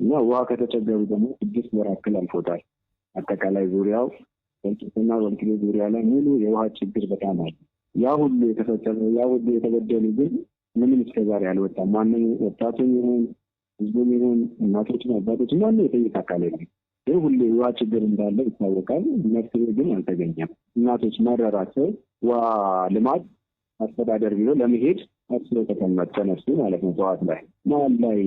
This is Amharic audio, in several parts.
እና ውሃ ከተቸገሩ ደግሞ 6 ወር ያክል አልፎታል። አጠቃላይ ዙሪያው ወልቂጤና ወልቂጤ ዙሪያ ላይ ሙሉ የውሃ ችግር በጣም አለ። ያ ሁሉ የተፈጸመው ያ ሁሉ የተበደሉ ግን ምንም እስከዛሬ አልወጣም። ማንም ወጣቱም ይሁን ህዝቡም ይሁን እናቶችና አባቶች ማንም የጠየቀ አካል የለም። ይህ ሁሉ የውሃ ችግር እንዳለ ይታወቃል። መፍትሄ ግን አልተገኘም። እናቶች መረራቸው ውሃ ልማት አስተዳደር ቢሮ ለመሄድ አስበው ተነሱ ማለት ነው። ጠዋት ላይ መሀል ላይ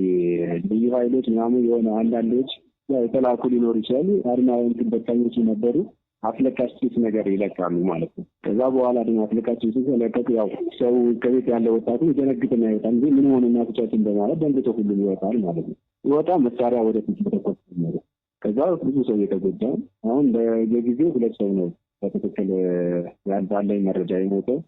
ልዩ ኃይሎች ምናምን የሆነ አንዳንዶች የተላኩ ሊኖሩ ይችላሉ። አድማውን በታኞች ነበሩ። አፍለቃሽ ጭስ ነገር ይለቃሉ ማለት ነው። ከዛ በኋላ ደግሞ አፍለቃሽ ጭስ ሲለቀቅ ያው ሰው ከቤት ያለ ወጣቱ ይደነግጥና ይወጣል እንጂ ምን ሆነ እናቶቻችን በማለት ደንግጦ ሁሉ ይወጣል ማለት ነው። ይወጣ መሳሪያ ወደፊት ተተኮሰ ነው። ከዛ ብዙ ሰው የተጎዳ አሁን በጊዜው 2 ሰው ነው በትክክል ያልባለኝ መረጃ የሞተው።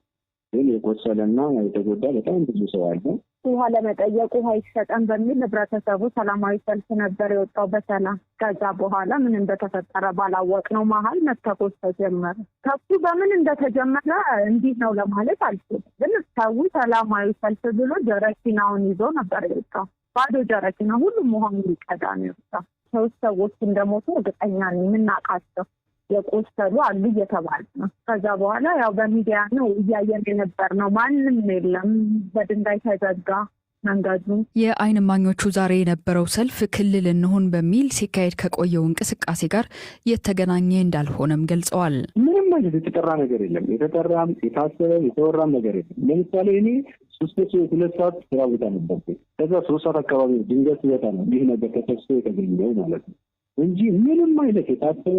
ግን የቆሰለና የተጎዳ በጣም ብዙ ሰው አለ። ውሃ ለመጠየቅ ውሃ ይሰጠን በሚል ህብረተሰቡ ሰላማዊ ሰልፍ ነበር የወጣው በሰላም። ከዛ በኋላ ምን እንደተፈጠረ ባላወቅነው መሀል መተኮስ ተጀመረ። ተኩሱ በምን እንደተጀመረ እንዲህ ነው ለማለት አልችልም። ግን ሰው ሰላማዊ ሰልፍ ብሎ ጀረኪናውን ይዞ ነበር የወጣው። ባዶ ጀረኪና ሁሉም ውሃውን ሊቀዳ ነው የወጣው። 3 ሰዎች እንደሞቱ እርግጠኛ ነኝ የምናውቃቸው። የቆሰሉ አሉ እየተባለ ነው። ከዛ በኋላ ያው በሚዲያ ነው እያየን የነበር ነው። ማንም የለም። በድንጋይ ተዘጋ መንገዱ። የዓይን እማኞቹ ዛሬ የነበረው ሰልፍ ክልል እንሁን በሚል ሲካሄድ ከቆየው እንቅስቃሴ ጋር የተገናኘ እንዳልሆነም ገልጸዋል። ምንም አይነት የተጠራ ነገር የለም። የተጠራም የታሰበ የተወራም ነገር የለም። ለምሳሌ እኔ 2 ሰዓት ስራ ቦታ ነበርኩ። ከዛ 3 ሰዓት አካባቢ ድንገት ሲወጣ ነው ይህ ነገር ተከስቶ የተገኘው ማለት ነው እንጂ ምንም አይነት የታሰበ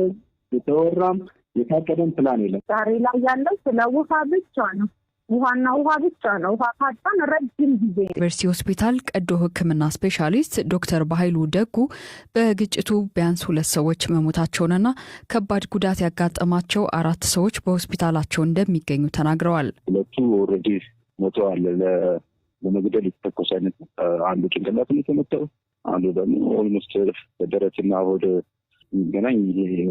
የተወራም የታቀደም ፕላን የለም። ዛሬ ላይ ያለው ስለ ውሃ ብቻ ነው። ውሃና ውሃ ብቻ ነው። ውሃ ካጣን ረጅም ጊዜ። ዩኒቨርሲቲ ሆስፒታል ቀዶ ሕክምና ስፔሻሊስት ዶክተር በኃይሉ ደጉ በግጭቱ ቢያንስ 2 ሰዎች መሞታቸውንና ከባድ ጉዳት ያጋጠማቸው 4 ሰዎች በሆስፒታላቸው እንደሚገኙ ተናግረዋል። 2 ኦልሬዲ ሞተዋል። ለመግደል የተተኮሰ አይነት አንዱ ጭንቅላት ነው የተመታው። አንዱ ደግሞ ኦልሞስት በደረትና ሆድ ገናኝ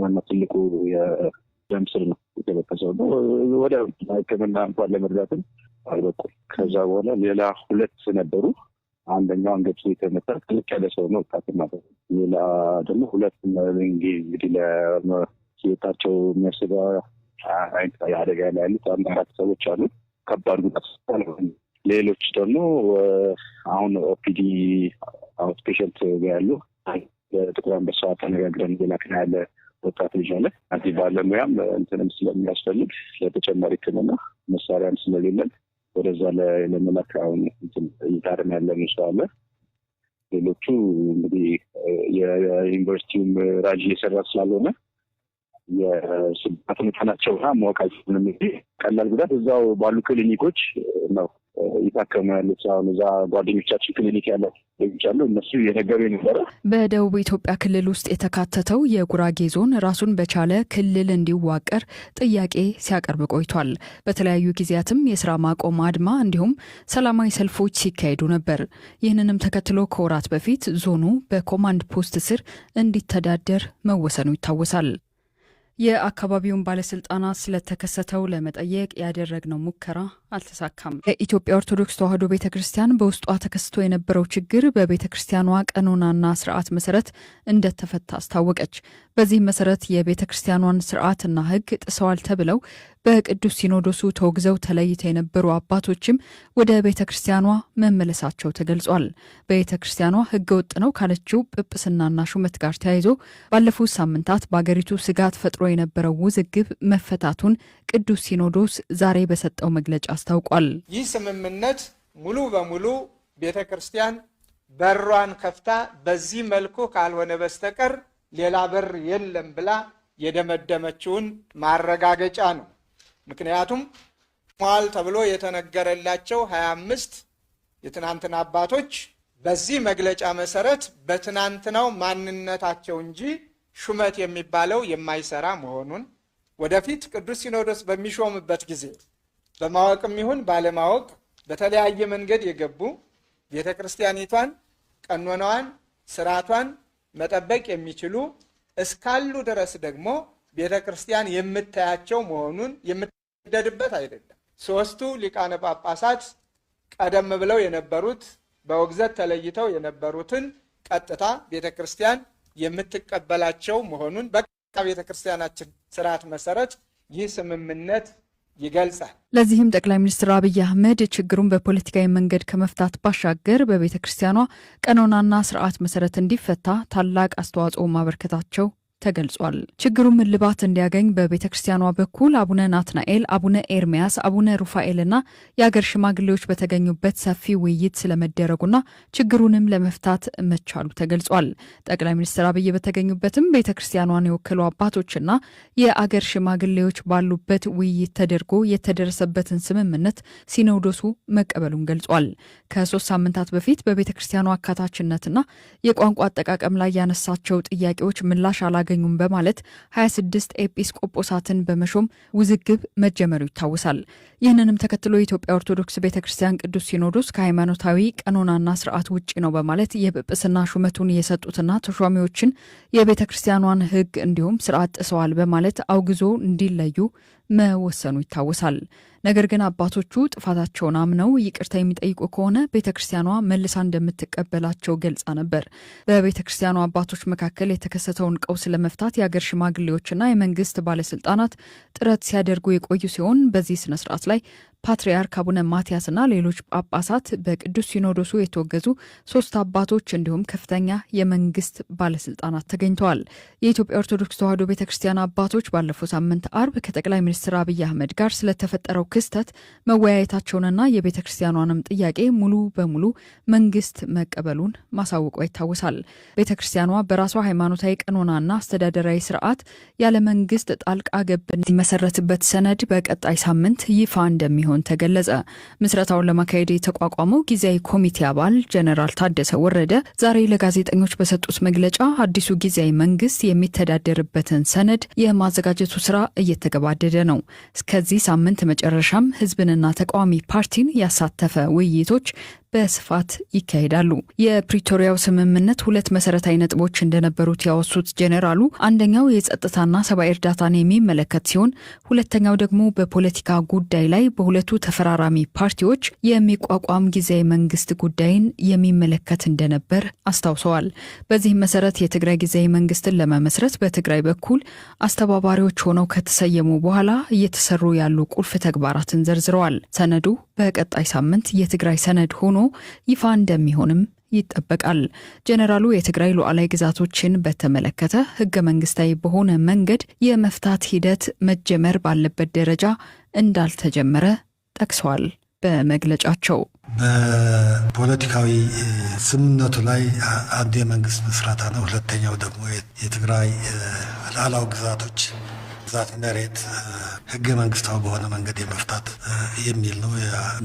ዋና ትልቁ የደም ስር ነው የተበጠሰው ነው። ወደ ሕክምና እንኳን ለመርዳትም አልበቁም። ከዛ በኋላ ሌላ 2 ነበሩ። አንደኛው አንገቱ የተመታ ትልቅ ያለ ሰው ነው ወጣት ማለት ነው። ሌላ ደግሞ 2 እንግዲህ ለህይወታቸው የሚያስባ አደጋ ላይ ያሉት 4 ሰዎች አሉ። ከባድ ጉዳት ሌሎች ደግሞ አሁን ኦፒዲ አውት ፔሸንት ያሉ ጥቁር አንበሳ ተነጋግረን ዜናክና ያለ ወጣት ልጅ አለ። እዚህ ባለሙያም እንትንም ስለሚያስፈልግ ለተጨማሪ ሕክምና መሳሪያም ስለሌለን ወደዛ ለመላክ አሁን እየጣርን ያለን ሰው አለ። ሌሎቹ እንግዲህ የዩኒቨርሲቲውም ራጅ እየሰራ ስላልሆነ የስጋት ሁኔታቸውና ማወቃቸውን እንግዲህ ቀላል ጉዳት እዛው ባሉ ክሊኒኮች ነው ይታከሙ ያሉት። አሁን እዛ ጓደኞቻችን ክሊኒክ ያለው እነሱ የነገሩ የነበረ በደቡብ ኢትዮጵያ ክልል ውስጥ የተካተተው የጉራጌ ዞን ራሱን በቻለ ክልል እንዲዋቀር ጥያቄ ሲያቀርብ ቆይቷል። በተለያዩ ጊዜያትም የስራ ማቆም አድማ እንዲሁም ሰላማዊ ሰልፎች ሲካሄዱ ነበር። ይህንንም ተከትሎ ከወራት በፊት ዞኑ በኮማንድ ፖስት ስር እንዲተዳደር መወሰኑ ይታወሳል። የአካባቢውን ባለስልጣናት ስለተከሰተው ለመጠየቅ ያደረግነው ሙከራ አልተሳካም። የኢትዮጵያ ኦርቶዶክስ ተዋሕዶ ቤተክርስቲያን በውስጧ ተከስቶ የነበረው ችግር በቤተክርስቲያኗ ቀኖናና ስርዓት መሰረት እንደተፈታ አስታወቀች። በዚህ መሰረት የቤተክርስቲያኗን ስርዓትና ሕግ ጥሰዋል ተብለው በቅዱስ ሲኖዶሱ ተወግዘው ተለይተው የነበሩ አባቶችም ወደ ቤተክርስቲያኗ መመለሳቸው ተገልጿል። ቤተክርስቲያኗ ሕገ ወጥ ነው ካለችው ጵጵስናና ሹመት ጋር ተያይዞ ባለፉት ሳምንታት በአገሪቱ ስጋት ፈጥሮ የነበረው ውዝግብ መፈታቱን ቅዱስ ሲኖዶስ ዛሬ በሰጠው መግለጫ አስታውቋል። ይህ ስምምነት ሙሉ በሙሉ ቤተክርስቲያን በሯን ከፍታ በዚህ መልኩ ካልሆነ በስተቀር ሌላ በር የለም ብላ የደመደመችውን ማረጋገጫ ነው። ምክንያቱም ሟል ተብሎ የተነገረላቸው 25 የትናንትና አባቶች በዚህ መግለጫ መሰረት በትናንትናው ማንነታቸው እንጂ ሹመት የሚባለው የማይሰራ መሆኑን ወደፊት ቅዱስ ሲኖዶስ በሚሾምበት ጊዜ በማወቅም ይሁን ባለማወቅ በተለያየ መንገድ የገቡ ቤተክርስቲያኒቷን ቀኖናዋን ስርዓቷን መጠበቅ የሚችሉ እስካሉ ድረስ ደግሞ ቤተክርስቲያን የምታያቸው መሆኑን የምትደድበት አይደለም። 3ቱ ሊቃነ ጳጳሳት ቀደም ብለው የነበሩት በውግዘት ተለይተው የነበሩትን ቀጥታ ቤተ ክርስቲያን የምትቀበላቸው መሆኑን በቃ ቤተ ክርስቲያናችን ስርዓት መሰረት ይህ ስምምነት ይገልጻል። ለዚህም ጠቅላይ ሚኒስትር አብይ አህመድ ችግሩን በፖለቲካዊ መንገድ ከመፍታት ባሻገር በቤተ ክርስቲያኗ ቀኖናና ስርዓት መሰረት እንዲፈታ ታላቅ አስተዋጽኦ ማበርከታቸው ተገልጿል። ችግሩን እልባት እንዲያገኝ በቤተ ክርስቲያኗ በኩል አቡነ ናትናኤል፣ አቡነ ኤርሚያስ፣ አቡነ ሩፋኤልና የአገር ሽማግሌዎች በተገኙበት ሰፊ ውይይት ስለመደረጉና ችግሩንም ለመፍታት መቻሉ ተገልጿል። ጠቅላይ ሚኒስትር አብይ በተገኙበትም ቤተ ክርስቲያኗን የወከሉ አባቶችና የአገር ሽማግሌዎች ባሉበት ውይይት ተደርጎ የተደረሰበትን ስምምነት ሲኖዶሱ መቀበሉን ገልጿል። ከ3 ሳምንታት በፊት በቤተ ክርስቲያኗ አካታችነትና የቋንቋ አጠቃቀም ላይ ያነሳቸው ጥያቄዎች ምላሽ አላገኙም በማለት 26 ኤጲስቆጶሳትን በመሾም ውዝግብ መጀመሩ ይታወሳል። ይህንንም ተከትሎ የኢትዮጵያ ኦርቶዶክስ ቤተ ክርስቲያን ቅዱስ ሲኖዶስ ከሃይማኖታዊ ቀኖናና ስርዓት ውጭ ነው በማለት የጵጵስና ሹመቱን የሰጡትና ተሿሚዎችን የቤተ ክርስቲያኗን ሕግ እንዲሁም ስርዓት ጥሰዋል በማለት አውግዞ እንዲለዩ መወሰኑ ይታወሳል። ነገር ግን አባቶቹ ጥፋታቸውን አምነው ይቅርታ የሚጠይቁ ከሆነ ቤተ ክርስቲያኗ መልሳ እንደምትቀበላቸው ገልጻ ነበር። በቤተ ክርስቲያኗ አባቶች መካከል የተከሰተውን ቀውስ ለመፍታት የአገር ሽማግሌዎችና የመንግስት ባለስልጣናት ጥረት ሲያደርጉ የቆዩ ሲሆን በዚህ ስነስርዓት ላይ ፓትርያርክ አቡነ ማትያስና ሌሎች ጳጳሳት፣ በቅዱስ ሲኖዶሱ የተወገዙ 3 አባቶች እንዲሁም ከፍተኛ የመንግስት ባለስልጣናት ተገኝተዋል። የኢትዮጵያ ኦርቶዶክስ ተዋሕዶ ቤተ ክርስቲያን አባቶች ባለፈው ሳምንት አርብ ከጠቅላይ ሚኒስትር አብይ አህመድ ጋር ስለተፈጠረው ክስተት መወያየታቸውንና የቤተ ክርስቲያኗንም ጥያቄ ሙሉ በሙሉ መንግስት መቀበሉን ማሳወቋ ይታወሳል። ቤተ ክርስቲያኗ በራሷ ሃይማኖታዊ ቀኖናና አስተዳደራዊ ስርዓት ያለ መንግስት ጣልቃ ገብነት የሚመሰረትበት ሰነድ በቀጣይ ሳምንት ይፋ እንደሚሆን ተገለጸ። ምስረታውን ለማካሄድ የተቋቋመው ጊዜያዊ ኮሚቴ አባል ጀነራል ታደሰ ወረደ ዛሬ ለጋዜጠኞች በሰጡት መግለጫ አዲሱ ጊዜያዊ መንግስት የሚተዳደርበትን ሰነድ የማዘጋጀቱ ስራ እየተገባደደ ነው። እስከዚህ ሳምንት መጨረሻም ህዝብንና ተቃዋሚ ፓርቲን ያሳተፈ ውይይቶች በስፋት ይካሄዳሉ። የፕሪቶሪያው ስምምነት 2 መሰረታዊ ነጥቦች እንደነበሩት ያወሱት ጄኔራሉ አንደኛው የጸጥታና ሰብአዊ እርዳታን የሚመለከት ሲሆን ሁለተኛው ደግሞ በፖለቲካ ጉዳይ ላይ በሁለቱ ተፈራራሚ ፓርቲዎች የሚቋቋም ጊዜያዊ መንግስት ጉዳይን የሚመለከት እንደነበር አስታውሰዋል። በዚህም መሰረት የትግራይ ጊዜያዊ መንግስትን ለመመስረት በትግራይ በኩል አስተባባሪዎች ሆነው ከተሰየሙ በኋላ እየተሰሩ ያሉ ቁልፍ ተግባራትን ዘርዝረዋል። ሰነዱ በቀጣይ ሳምንት የትግራይ ሰነድ ሆኖ ይፋ እንደሚሆንም ይጠበቃል። ጄኔራሉ የትግራይ ሉዓላዊ ግዛቶችን በተመለከተ ህገ መንግስታዊ በሆነ መንገድ የመፍታት ሂደት መጀመር ባለበት ደረጃ እንዳልተጀመረ ጠቅሰዋል። በመግለጫቸው በፖለቲካዊ ስምምነቱ ላይ አንድ የመንግስት ምስረታ ነው። ሁለተኛው ደግሞ የትግራይ ሉዓላዊ ግዛቶች ግዛት መሬት ህገ መንግስታዊ በሆነ መንገድ የመፍታት የሚል ነው።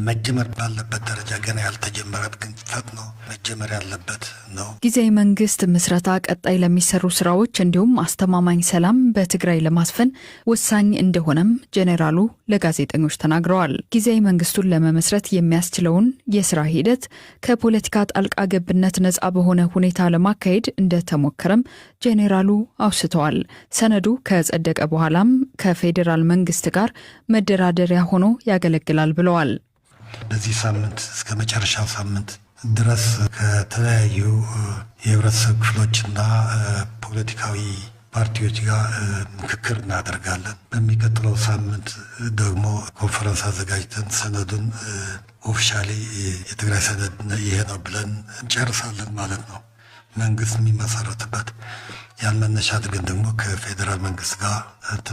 መጀመር ባለበት ደረጃ ገና ያልተጀመረ ግን ፈጥኖ መጀመር ያለበት ነው። ጊዜያዊ መንግስት ምስረታ ቀጣይ ለሚሰሩ ስራዎች እንዲሁም አስተማማኝ ሰላም በትግራይ ለማስፈን ወሳኝ እንደሆነም ጄኔራሉ ለጋዜጠኞች ተናግረዋል። ጊዜያዊ መንግስቱን ለመመስረት የሚያስችለውን የስራ ሂደት ከፖለቲካ ጣልቃ ገብነት ነጻ በሆነ ሁኔታ ለማካሄድ እንደተሞከረም ጄኔራሉ አውስተዋል። ሰነዱ ከጸደቀ በኋላም ከፌዴራል መንግስት ጋር መደራደሪያ ሆኖ ያገለግላል ብለዋል። በዚህ ሳምንት እስከ መጨረሻው ሳምንት ድረስ ከተለያዩ የህብረተሰብ ክፍሎችና ፖለቲካዊ ፓርቲዎች ጋር ምክክር እናደርጋለን። በሚቀጥለው ሳምንት ደግሞ ኮንፈረንስ አዘጋጅተን ሰነዱን ኦፊሻሊ የትግራይ ሰነድ ይሄ ነው ብለን እንጨርሳለን ማለት ነው። መንግስት የሚመሰረትበት ያን መነሻ አድርገን ደግሞ ከፌዴራል መንግስት ጋር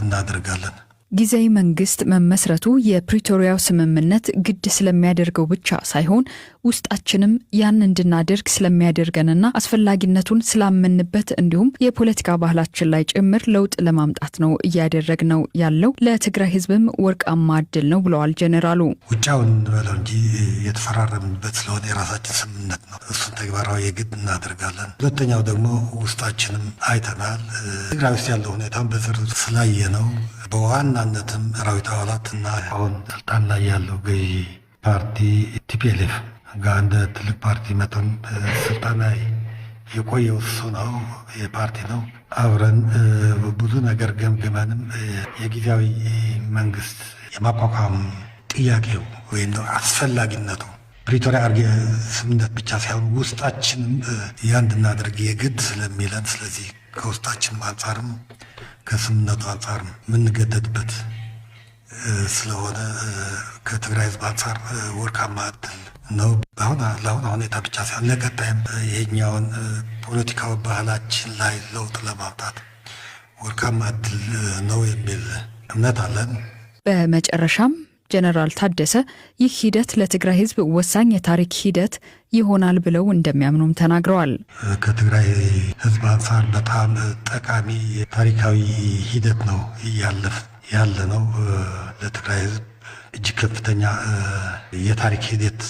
እናደርጋለን። ጊዜያዊ መንግስት መመስረቱ የፕሪቶሪያው ስምምነት ግድ ስለሚያደርገው ብቻ ሳይሆን ውስጣችንም ያን እንድናደርግ ስለሚያደርገንና አስፈላጊነቱን ስላመንበት እንዲሁም የፖለቲካ ባህላችን ላይ ጭምር ለውጥ ለማምጣት ነው እያደረግነው ያለው። ለትግራይ ህዝብም ወርቃማ እድል ነው ብለዋል ጄኔራሉ። ውጫውን እንበለው እንጂ የተፈራረምንበት ስለሆነ የራሳችን ስምምነት ነው። እሱን ተግባራዊ የግድ እናደርጋለን። ሁለተኛው ደግሞ ውስጣችንም አይተናል። ትግራይ ውስጥ ያለው ሁኔታም በዝርዝር ስላየ ነው። በዋናነትም ሰራዊት አባላት እና አሁን ስልጣን ላይ ያለው ገዢ ፓርቲ ቲፒኤልኤፍ ጋር እንደ ትልቅ ፓርቲ መጠን ስልጣን ላይ የቆየው እሱ ነው፣ የፓርቲ ነው። አብረን ብዙ ነገር ገምግመንም የጊዜያዊ መንግስት የማቋቋም ጥያቄው ወይም አስፈላጊነቱ ፕሪቶሪያ ስምምነት ብቻ ሳይሆን ውስጣችንም ያ እንድናደርግ የግድ ስለሚለን፣ ስለዚህ ከውስጣችንም አንጻርም ከስምምነቱ አንጻርም የምንገደድበት ስለሆነ ከትግራይ ህዝብ አንጻር ወርቃማ እድል ነው። ለአሁን ሁኔታ ብቻ ሳይሆን ለቀጣይም ይሄኛውን ፖለቲካዊ ባህላችን ላይ ለውጥ ለማምጣት ወርቃማ እድል ነው የሚል እምነት አለን። በመጨረሻም ጀነራል ታደሰ ይህ ሂደት ለትግራይ ህዝብ ወሳኝ የታሪክ ሂደት ይሆናል ብለው እንደሚያምኑም ተናግረዋል። ከትግራይ ህዝብ አንጻር በጣም ጠቃሚ ታሪካዊ ሂደት ነው እያለፍ ያለ ነው። ለትግራይ ህዝብ እጅግ ከፍተኛ የታሪክ ሂደት